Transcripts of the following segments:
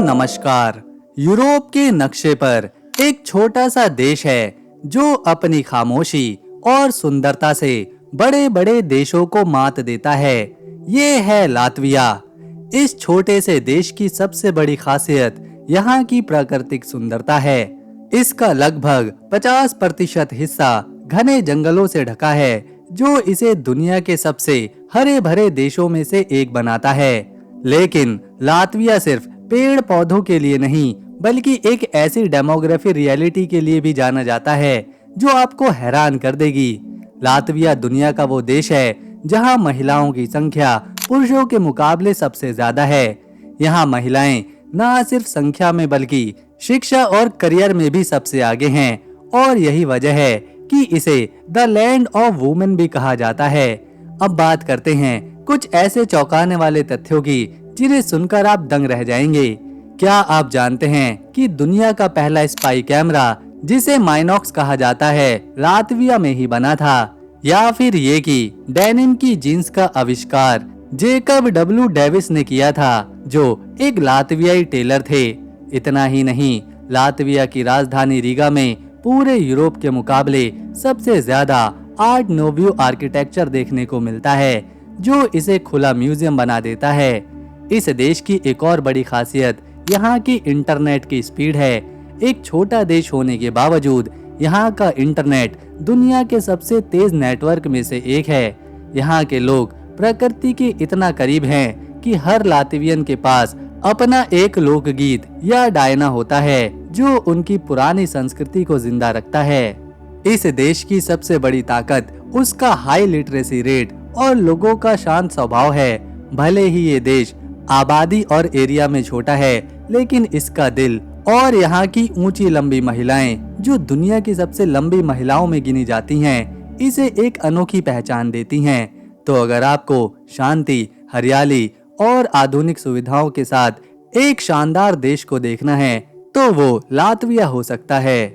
नमस्कार। यूरोप के नक्शे पर एक छोटा सा देश है जो अपनी खामोशी और सुंदरता से बड़े बड़े देशों को मात देता है। ये है लातविया। इस छोटे से देश की सबसे बड़ी खासियत यहाँ की प्राकृतिक सुंदरता है। इसका लगभग 50% हिस्सा घने जंगलों से ढका है, जो इसे दुनिया के सबसे हरे भरे देशों में से एक बनाता है। लेकिन लातविया सिर्फ पेड़ पौधों के लिए नहीं, बल्कि एक ऐसी डेमोग्राफी रियलिटी के लिए भी जाना जाता है जो आपको हैरान कर देगी। लातविया दुनिया का वो देश है जहां महिलाओं की संख्या पुरुषों के मुकाबले सबसे ज्यादा है। यहाँ महिलाएं न सिर्फ संख्या में बल्कि शिक्षा और करियर में भी सबसे आगे हैं, और यही वजह है कि इसे द लैंड ऑफ वुमेन भी कहा जाता है। अब बात करते हैं कुछ ऐसे चौंकाने वाले तथ्यों की जिन्हें सुनकर आप दंग रह जाएंगे। क्या आप जानते हैं कि दुनिया का पहला स्पाई कैमरा, जिसे माइनॉक्स कहा जाता है, लातविया में ही बना था? या फिर ये कि डेनिम की जीन्स का आविष्कार जेकब डब्ल्यू डेविस ने किया था, जो एक लातवियाई टेलर थे। इतना ही नहीं, लातविया की राजधानी रीगा में पूरे यूरोप के मुकाबले सबसे ज्यादा आर्ट नोव्यू आर्किटेक्चर देखने को मिलता है, जो इसे खुला म्यूजियम बना देता है। इस देश की एक और बड़ी खासियत यहाँ की इंटरनेट की स्पीड है। एक छोटा देश होने के बावजूद यहाँ का इंटरनेट दुनिया के सबसे तेज नेटवर्क में से एक है। यहाँ के लोग प्रकृति के इतना करीब हैं कि हर लातवियन के पास अपना एक लोकगीत या डायना होता है, जो उनकी पुरानी संस्कृति को जिंदा रखता है। इस देश की सबसे बड़ी ताकत उसका हाई लिटरेसी रेट और लोगों का शांत स्वभाव है। भले ही ये देश आबादी और एरिया में छोटा है, लेकिन इसका दिल और यहाँ की ऊंची लंबी महिलाएं, जो दुनिया की सबसे लंबी महिलाओं में गिनी जाती हैं, इसे एक अनोखी पहचान देती हैं। तो अगर आपको शांति, हरियाली और आधुनिक सुविधाओं के साथ एक शानदार देश को देखना है, तो वो लातविया हो सकता है।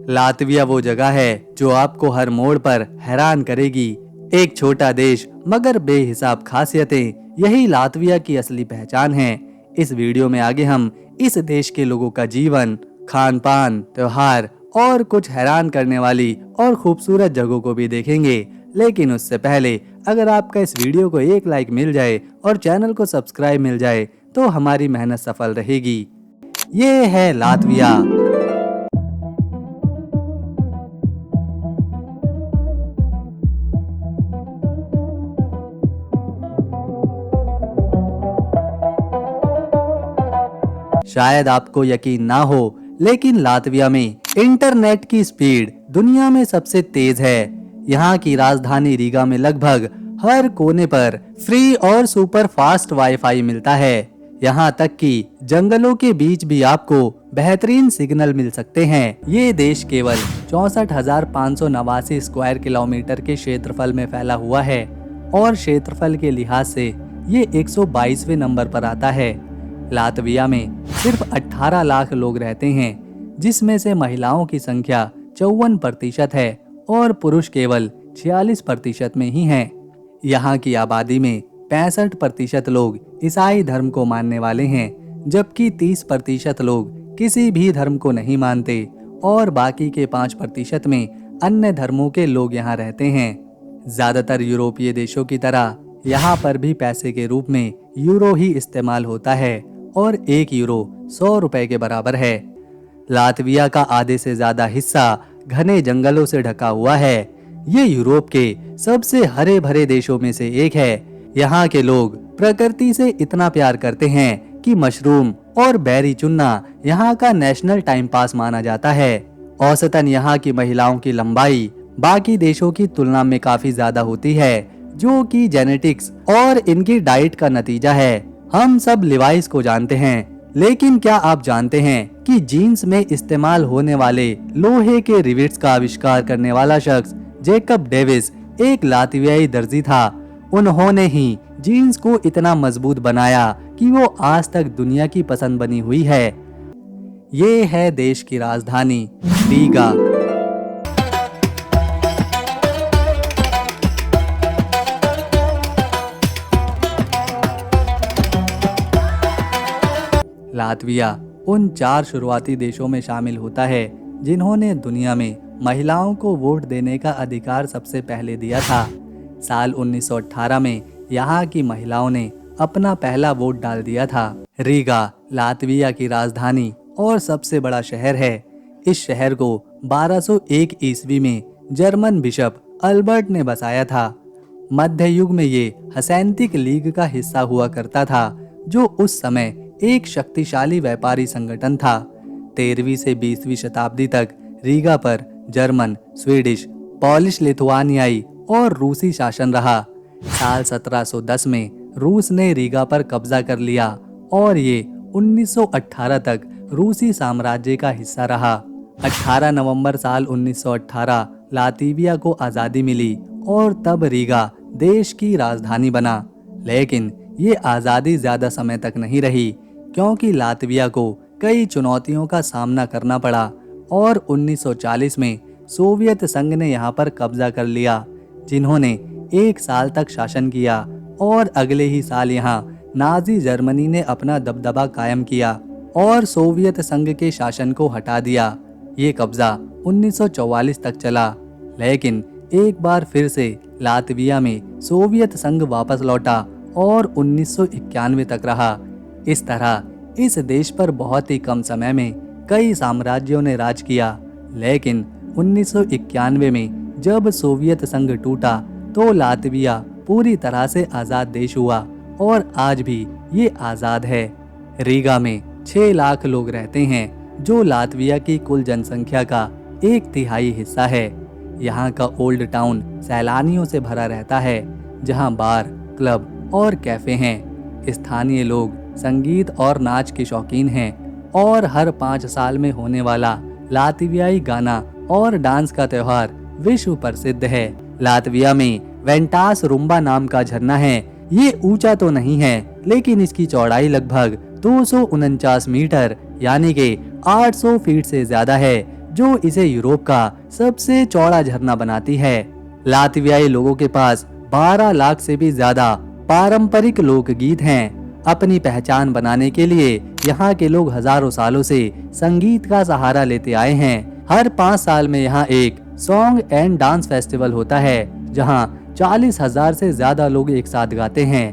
लातविया वो जगह है जो आपको हर मोड़ पर हैरान करेगी। एक छोटा देश मगर बेहिसाब खासियतें, यही लातविया की असली पहचान है। इस वीडियो में आगे हम इस देश के लोगों का जीवन, खान पान, त्योहार और कुछ हैरान करने वाली और खूबसूरत जगहों को भी देखेंगे। लेकिन उससे पहले अगर आपका इस वीडियो को एक लाइक मिल जाए और चैनल को सब्सक्राइब मिल जाए, तो हमारी मेहनत सफल रहेगी। ये है लातविया। शायद आपको यकीन ना हो, लेकिन लातविया में इंटरनेट की स्पीड दुनिया में सबसे तेज है। यहाँ की राजधानी रीगा में लगभग हर कोने पर फ्री और सुपर फास्ट वाईफाई मिलता है। यहाँ तक कि जंगलों के बीच भी आपको बेहतरीन सिग्नल मिल सकते हैं। ये देश केवल 64,589 स्क्वायर किलोमीटर के क्षेत्रफल में फैला हुआ है, और क्षेत्रफल के लिहाज से ये 122वें नंबर पर आता है। लातविया में सिर्फ 18 लाख लोग रहते हैं, जिसमें से महिलाओं की संख्या 54% है और पुरुष केवल 46% में ही हैं। यहाँ की आबादी में 65% लोग ईसाई धर्म को मानने वाले हैं, जबकि 30% लोग किसी भी धर्म को नहीं मानते, और बाकी के 5% में अन्य धर्मों के लोग यहाँ रहते हैं। ज्यादातर यूरोपीय देशों की तरह यहाँ पर भी पैसे के रूप में यूरो ही इस्तेमाल होता है, और 1 यूरो 100 रुपए के बराबर है। लातविया का आधे से ज्यादा हिस्सा घने जंगलों से ढका हुआ है। ये यूरोप के सबसे हरे भरे देशों में से एक है। यहाँ के लोग प्रकृति से इतना प्यार करते हैं कि मशरूम और बेरी चुनना यहाँ का नेशनल टाइम पास माना जाता है। औसतन यहाँ की महिलाओं की लंबाई बाकी देशों की तुलना में काफी ज्यादा होती है, जो कि जेनेटिक्स और इनकी डाइट का नतीजा है। हम सब लिवाइस को जानते हैं, लेकिन क्या आप जानते हैं कि जीन्स में इस्तेमाल होने वाले लोहे के रिवेट्स का आविष्कार करने वाला शख्स जेकब डेविस एक लातवियाई दर्जी था। उन्होंने ही जीन्स को इतना मजबूत बनाया कि वो आज तक दुनिया की पसंद बनी हुई है। ये है देश की राजधानी रीगा। लातविया उन 4 शुरुआती देशों में शामिल होता है जिन्होंने दुनिया में महिलाओं को वोट देने का अधिकार सबसे पहले दिया था। साल 1918 में यहाँ की महिलाओं ने अपना पहला वोट डाल दिया था। रीगा लातविया की राजधानी और सबसे बड़ा शहर है। इस शहर को 1201 ईस्वी में जर्मन बिशप अल्बर्ट ने बसाया था। मध्य युग में ये हसैंतिक लीग का हिस्सा हुआ करता था, जो उस समय एक शक्तिशाली व्यापारी संगठन था। 13वीं से 20वीं शताब्दी तक रीगा पर जर्मन, स्वीडिश, पॉलिश, लिथुआनियाई और रूसी शासन रहा। साल 1710 में रूस ने रीगा पर कब्जा कर लिया और ये 1918 तक रूसी साम्राज्य का हिस्सा रहा। 18 नवंबर साल 1918 लातविया को आज़ादी मिली और तब रीगा देश की राजधानी बना। लेकिन ये आज़ादी ज़्यादा समय तक नहीं रही, क्योंकि लातविया को कई चुनौतियों का सामना करना पड़ा और 1940 में सोवियत संघ ने यहाँ पर कब्जा कर लिया, जिन्होंने 1 साल तक शासन किया और अगले ही साल यहाँ नाजी जर्मनी ने अपना दबदबा कायम किया और सोवियत संघ के शासन को हटा दिया। ये कब्जा 1944 तक चला, लेकिन एक बार फिर से लातविया में सोवियत संघ वापस लौटा और 1991 तक रहा। इस तरह इस देश पर बहुत ही कम समय में कई साम्राज्यों ने राज किया, लेकिन 1991 में जब सोवियत संघ टूटा तो लातविया पूरी तरह से आज़ाद देश हुआ और आज भी ये आज़ाद है। रीगा में 6 लाख लोग रहते हैं, जो लातविया की कुल जनसंख्या का 1/3 हिस्सा है। यहाँ का ओल्ड टाउन सैलानियों से भरा रहता है, जहाँ बार, क्लब और कैफे हैं। स्थानीय लोग संगीत और नाच के शौकीन हैं और हर 5 साल में होने वाला लातवियाई गाना और डांस का त्योहार विश्व प्रसिद्ध है। लातविया में वेंटास रुम्बा नाम का झरना है। ये ऊंचा तो नहीं है, लेकिन इसकी चौड़ाई लगभग 249 मीटर यानी कि 800 फीट से ज्यादा है, जो इसे यूरोप का सबसे चौड़ा झरना बनाती है। लातवियाई लोगों के पास 12 लाख से भी ज्यादा पारंपरिक लोकगीत हैं। अपनी पहचान बनाने के लिए यहाँ के लोग हजारों सालों से संगीत का सहारा लेते आए हैं। हर 5 साल में यहाँ एक सॉन्ग एंड डांस फेस्टिवल होता है, जहाँ 40,000 से ज्यादा लोग एक साथ गाते हैं।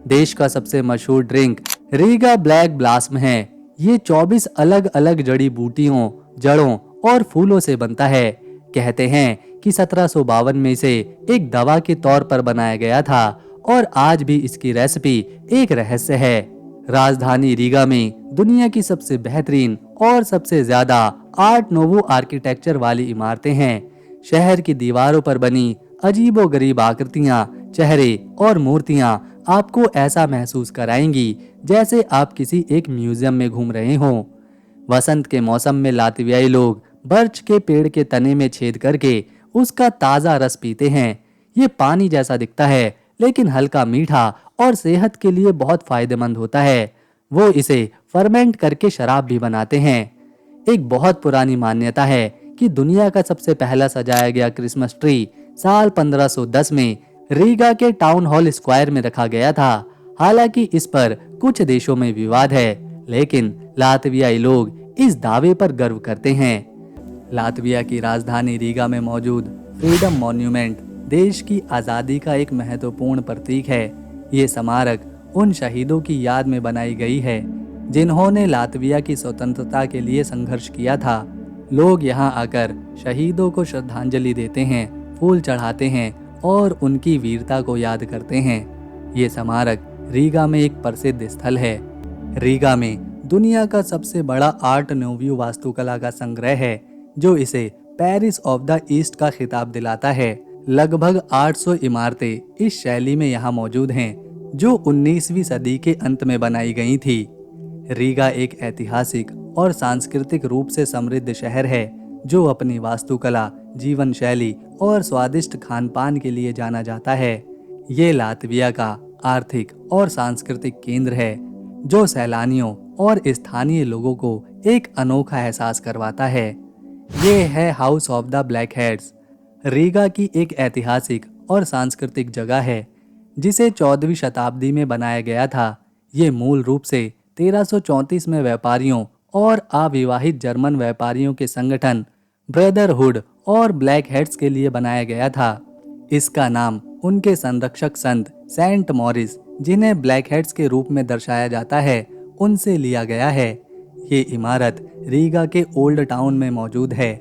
देश का सबसे मशहूर ड्रिंक रीगा ब्लैक ब्लास्म है। ये 24 अलग अलग जड़ी बूटियों, जड़ों और फूलों से बनता है। कहते हैं कि 1752 में इसे एक दवा के तौर पर बनाया गया था और आज भी इसकी रेसिपी एक रहस्य है। राजधानी रीगा में दुनिया की सबसे बेहतरीन और सबसे ज्यादा आर्ट नोवो आर्किटेक्चर वाली इमारतें हैं। शहर की दीवारों पर बनी अजीबोगरीब आकृतियां, चेहरे और मूर्तियां आपको ऐसा महसूस कराएंगी जैसे आप किसी एक म्यूजियम में घूम रहे हों। वसंत के मौसम में लातवियाई लोग बर्च के पेड़ के तने में छेद करके उसका ताज़ा रस पीते हैं। ये पानी जैसा दिखता है, लेकिन हल्का मीठा और सेहत के लिए बहुत फायदेमंद होता है। वो इसे फर्मेंट करके शराब भी बनाते हैं। एक बहुत पुरानी मान्यता है कि दुनिया का सबसे पहला सजाया गया क्रिसमस ट्री साल 1510 में रीगा के टाउन हॉल स्क्वायर में रखा गया था। हालांकि इस पर कुछ देशों में विवाद है, लेकिन लातवियाई लोग इस दावे पर गर्व करते हैं। लातविया की राजधानी रीगा में मौजूद फ्रीडम मॉन्यूमेंट देश की आज़ादी का एक महत्वपूर्ण प्रतीक है। ये स्मारक उन शहीदों की याद में बनाई गई है जिन्होंने लातविया की स्वतंत्रता के लिए संघर्ष किया था। लोग यहाँ आकर शहीदों को श्रद्धांजलि देते हैं, फूल चढ़ाते हैं और उनकी वीरता को याद करते हैं। ये स्मारक रीगा में एक प्रसिद्ध स्थल है। रीगा में दुनिया का सबसे बड़ा आर्ट नोव्यू वास्तुकला का संग्रह है, जो इसे पेरिस ऑफ द ईस्ट का खिताब दिलाता है। लगभग 800 इमारतें इस शैली में यहाँ मौजूद हैं, जो 19वीं सदी के अंत में बनाई गई थी। रीगा एक ऐतिहासिक और सांस्कृतिक रूप से समृद्ध शहर है, जो अपनी वास्तुकला, जीवन शैली और स्वादिष्ट खानपान के लिए जाना जाता है। ये लातविया का आर्थिक और सांस्कृतिक केंद्र है, जो सैलानियों और स्थानीय लोगों को एक अनोखा एहसास करवाता है। ये है house of the black heads. Riga की एक ऐतिहासिक और सांस्कृतिक जगह है, जिसे 14वीं शताब्दी में बनाया गया था। ये मूल रूप से 1334 में व्यापारियों और अविवाहित जर्मन व्यापारियों के संगठन ब्रदरहुड और ब्लैक हेड्स के लिए बनाया गया था। इसका नाम उनके संरक्षक संत सेंट मॉरिस, जिन्हें ब्लैक हेड्स के रूप में दर्शाया जाता है, उनसे लिया गया है। ये इमारत रीगा के ओल्ड टाउन में मौजूद है।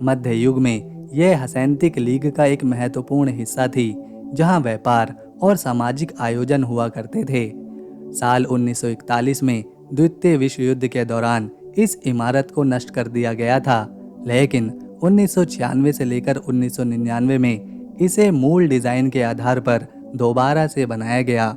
मध्य युग में यह हसेंतिक लीग का एक महत्वपूर्ण हिस्सा थी, जहां व्यापार और सामाजिक आयोजन हुआ करते थे। साल 1941 में द्वितीय विश्व युद्ध के दौरान इस इमारत को नष्ट कर दिया गया था, लेकिन 1996 से लेकर 1999 में इसे मूल डिजाइन के आधार पर दोबारा से बनाया गया।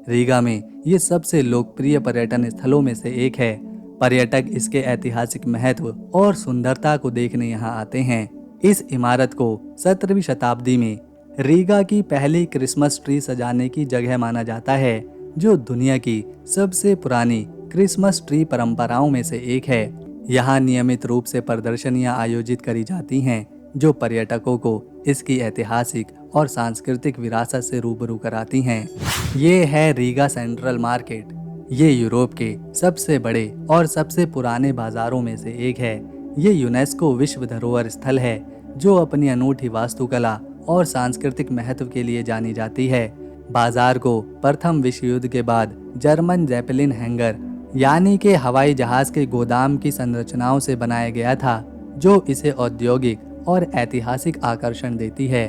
रीगा में ये सबसे लोकप्रिय पर्यटन स्थलों में से एक है। पर्यटक इसके ऐतिहासिक महत्व और सुंदरता को देखने यहाँ आते हैं। इस इमारत को 17वीं शताब्दी में रीगा की पहली क्रिसमस ट्री सजाने की जगह माना जाता है, जो दुनिया की सबसे पुरानी क्रिसमस ट्री परंपराओं में से एक है। यहाँ नियमित रूप से प्रदर्शनियां आयोजित करी जाती हैं, जो पर्यटकों को इसकी ऐतिहासिक और सांस्कृतिक विरासत से रूबरू कराती हैं। ये है रीगा सेंट्रल मार्केट। ये यूरोप के सबसे बड़े और सबसे पुराने बाजारों में से एक है। ये यूनेस्को विश्व धरोहर स्थल है, जो अपनी अनूठी वास्तुकला और सांस्कृतिक महत्व के लिए जानी जाती है। बाजार को प्रथम विश्व युद्ध के बाद जर्मन जेपेलिन हैंगर यानी कि हवाई जहाज के गोदाम की संरचनाओं से बनाया गया था, जो इसे औद्योगिक और ऐतिहासिक आकर्षण देती है।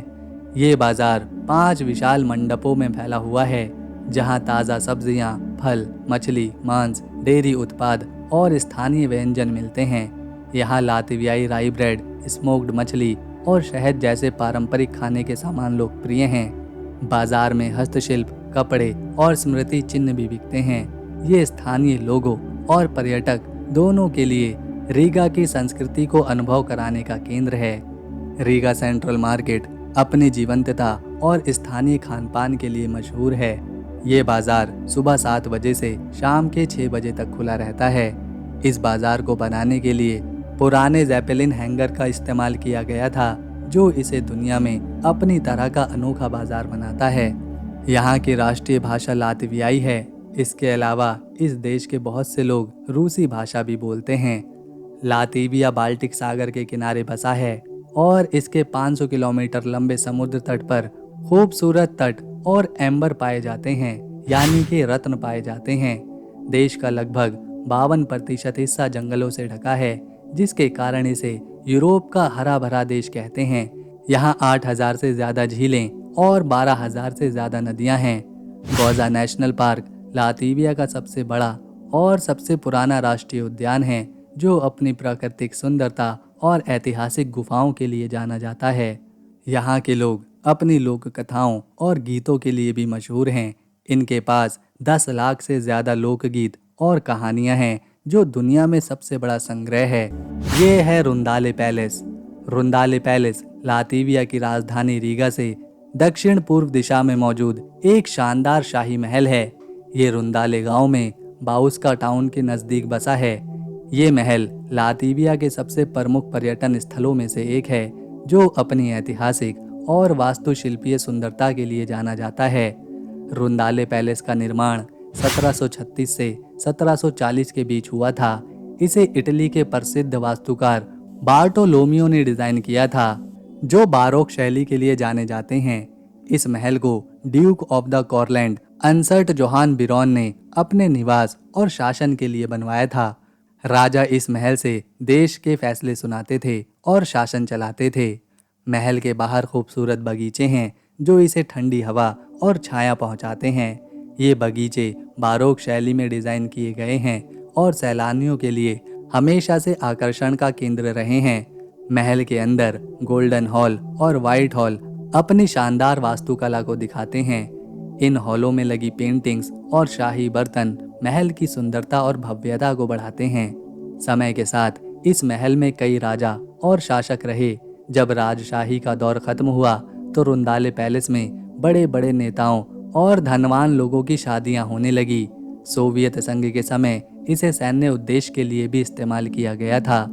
ये बाजार 5 विशाल मंडपों में फैला हुआ है, जहां ताज़ा सब्जियां, फल, मछली, मांस, डेयरी उत्पाद और स्थानीय व्यंजन मिलते हैं। यहाँ लातवियाई राई ब्रेड, स्मोक्ड मछली और शहद जैसे पारंपरिक खाने के सामान लोकप्रिय हैं। बाजार में हस्तशिल्प, कपड़े और स्मृति चिन्ह भी बिकते हैं। ये स्थानीय लोगों और पर्यटक दोनों के लिए रीगा की संस्कृति को अनुभव कराने का केंद्र है। रीगा सेंट्रल मार्केट अपनी जीवंतता और स्थानीय खानपान के लिए मशहूर है। ये बाजार सुबह 7 बजे से शाम के 6 बजे तक खुला रहता है। इस बाजार को बनाने के लिए पुराने जेपेलिन हैंगर का इस्तेमाल किया गया था, जो इसे दुनिया में अपनी तरह का अनोखा बाजार बनाता है। यहाँ की राष्ट्रीय भाषा लातवियाई है। इसके अलावा इस देश के बहुत से लोग रूसी भाषा भी बोलते हैं। लातविया बाल्टिक सागर के किनारे बसा है और इसके 500 किलोमीटर लंबे समुद्र तट पर खूबसूरत तट और एम्बर पाए जाते हैं, यानी कि रत्न पाए जाते हैं। देश का लगभग 52% हिस्सा जंगलों से ढका है, जिसके कारण इसे यूरोप का हरा भरा देश कहते हैं। यहाँ 8000 से ज्यादा झीलें और 12000 से ज्यादा नदियाँ हैं। गौजा नेशनल पार्क लातविया का सबसे बड़ा और सबसे पुराना राष्ट्रीय उद्यान है, जो अपनी प्राकृतिक सुंदरता और ऐतिहासिक गुफाओं के लिए जाना जाता है। यहाँ के लोग अपनी लोक कथाओं और गीतों के लिए भी मशहूर हैं। इनके पास 10 लाख से ज्यादा लोकगीत और कहानियाँ हैं, जो दुनिया में सबसे बड़ा संग्रह है। ये है रुंदाले पैलेस। रुंदाले पैलेस लातविया की राजधानी रीगा से दक्षिण पूर्व दिशा में मौजूद एक शानदार शाही महल है। ये रुंदाले गांव में बाउस्का टाउन के नज़दीक बसा है। ये महल लातविया के सबसे प्रमुख पर्यटन स्थलों में से एक है, जो अपनी ऐतिहासिक और वास्तुशिल्पीय सुंदरता के लिए जाना जाता है। रुंदाले पैलेस का निर्माण 1736 से 1740 के बीच हुआ था। इसे इटली के प्रसिद्ध वास्तुकार बार्टोलोमियो ने डिजाइन किया था, जो बारोक शैली के लिए जाने जाते हैं। इस महल को duke of the Courland Ernst Johann Biron ने अपने निवास और शासन के लिए बनवाया था। राजा इस महल से देश के फैसले सुनाते थे और शासन चलाते थे। महल के बाहर खूबसूरत बगीचे हैं, जो इसे ठंडी हवा और छाया पहुंचाते हैं। ये बगीचे बारोक शैली में डिजाइन किए गए हैं और सैलानियों के लिए हमेशा से आकर्षण का केंद्र रहे हैं। महल के अंदर गोल्डन हॉल और व्हाइट हॉल अपनी शानदार वास्तुकला को दिखाते हैं। इन हॉलों में लगी पेंटिंग्स और शाही बर्तन महल की सुंदरता और भव्यता को बढ़ाते हैं। समय के साथ इस महल में कई राजा और शासक रहे। जब राजशाही का दौर खत्म हुआ तो रुंदाले पैलेस में बड़े बड़े नेताओं और धनवान लोगों की शादियां होने लगी। सोवियत संघ के समय इसे सैन्य उद्देश्य के लिए भी इस्तेमाल किया गया था।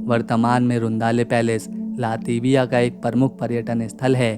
वर्तमान में रुंदाले पैलेस लातविया का एक प्रमुख पर्यटन स्थल है।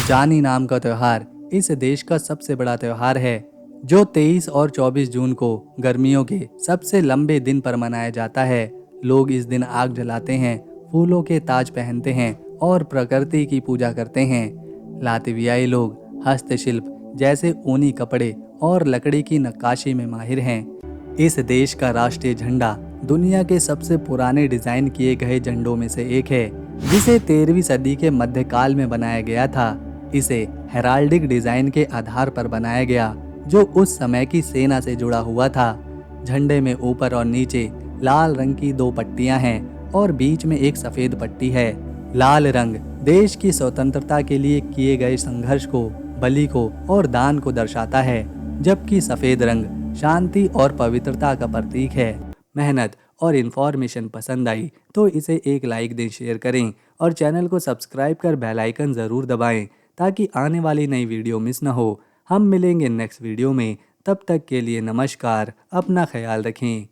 जानी नाम का त्योहार इस देश का सबसे बड़ा त्योहार है। जो 23 और 24 जून को गर्मियों के सबसे लंबे दिन पर मनाया जाता है। लोग इस दिन आग जलाते हैं, फूलों के ताज पहनते हैं और प्रकृति की पूजा करते हैं। लातवियाई लोग हस्तशिल्प जैसे ऊनी कपड़े और लकड़ी की नक्काशी में माहिर हैं। इस देश का राष्ट्रीय झंडा दुनिया के सबसे पुराने डिजाइन किए गए झंडों में से एक है, जिसे 13वीं सदी के मध्यकाल में बनाया गया था। इसे हेराल्डिक डिजाइन के आधार पर बनाया गया, जो उस समय की सेना से जुड़ा हुआ था। झंडे में ऊपर और नीचे लाल रंग की 2 पट्टियां हैं और बीच में एक सफेद पट्टी है। लाल रंग देश की स्वतंत्रता के लिए किए गए संघर्ष को, बलि को और दान को दर्शाता है, जबकि सफेद रंग शांति और पवित्रता का प्रतीक है। मेहनत और इन्फॉर्मेशन पसंद आई तो इसे एक लाइक दें, शेयर करें और चैनल को सब्सक्राइब कर बेल आइकन ज़रूर दबाएं ताकि आने वाली नई वीडियो मिस ना हो। हम मिलेंगे नेक्स्ट वीडियो में, तब तक के लिए नमस्कार, अपना ख्याल रखें।